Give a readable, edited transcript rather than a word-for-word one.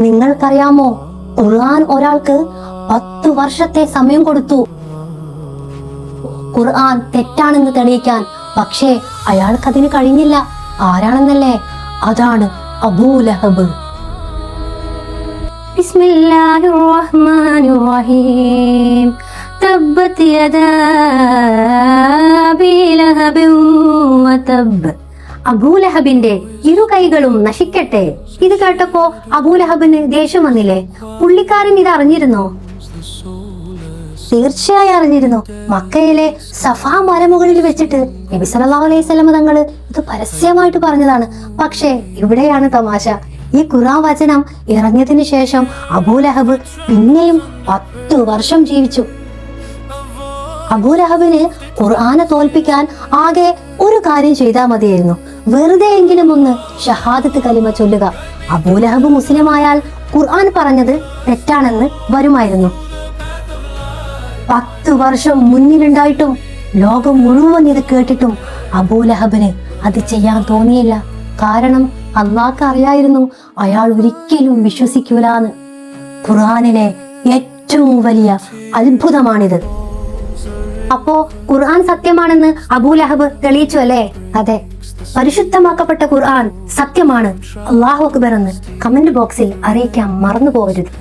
നിങ്ങൾക്കറിയാമോ, ഖുർആൻ ഒരാൾക്ക് 10 വർഷത്തെ സമയം കൊടുത്തു ഖുർആൻ തെറ്റാണെന്ന് തെളിയിക്കാൻ. പക്ഷേ അയാൾക്കതിന് കഴിഞ്ഞില്ല. ആരാണെന്നല്ലേ? അതാണ് അബൂലഹബ്. ബിസ്മില്ലാഹിർ റഹ്മാനിർ റഹീം. തബ്ബത് യദാ അബീ ലഹബിൻ വതബ്. അബൂലഹബിന്റെ ഇരു കൈകളും നശിക്കട്ടെ. ഇത് കേട്ടപ്പോ അബൂലഹബിന് ദേഷ്യം വന്നില്ലേ? പുള്ളിക്കാരൻ ഇത് അറിഞ്ഞിരുന്നോ? തീർച്ചയായും അറിഞ്ഞിരുന്നു. മക്കയിലെ സഫാ മലമുകളിൽ വെച്ചിട്ട് നബി സല്ലല്ലാഹു അലൈഹി വസല്ലം തങ്ങൾ ഇത് പരസ്യമായിട്ട് പറഞ്ഞതാണ്. പക്ഷേ ഇവിടെയാണ് തമാശ. ഈ ഖുർആൻ വചനം ഇറങ്ങിയതിനു ശേഷം അബൂലഹബ് പിന്നെയും 10 വർഷം ജീവിച്ചു. അബൂലഹബിന് ഖുർആനെ തോൽപ്പിക്കാൻ ആകെ ഒരു കാര്യം ചെയ്താൽ മതിയായിരുന്നു. വെറുതെ എങ്കിലും ഒന്ന് ഷഹാദത്ത് കലിമ ചൊല്ലുക. അബൂലഹബ് മുസ്ലിമായാൽ ഖുർആൻ പറഞ്ഞത് തെറ്റാണെന്ന് വരുമായിരുന്നു. 10 വർഷം മുന്നിലുണ്ടായിട്ടും ലോകം മുഴുവൻ ഇത് കേട്ടിട്ടും അബൂലഹബിന് അത് ചെയ്യാൻ തോന്നിയില്ല. കാരണം അള്ളാഹ്ക്ക് അറിയായിരുന്നു അയാൾ ഒരിക്കലും വിശ്വസിക്കൂലാന്ന്. ഖുർആനിലെ ഏറ്റവും വലിയ അത്ഭുതമാണിത്. അപ്പോ ഖുർആൻ സത്യമാണെന്ന് അബൂലഹബ് തെളിയിച്ചു അല്ലേ? അതെ, പരിശുദ്ധമാക്കപ്പെട്ട ഖുർആൻ സത്യമാണ്. അല്ലാഹു അക്ബർ എന്ന് കമന്റ് ബോക്സിൽ അറിയിക്കാൻ മറന്നു പോകരുത്.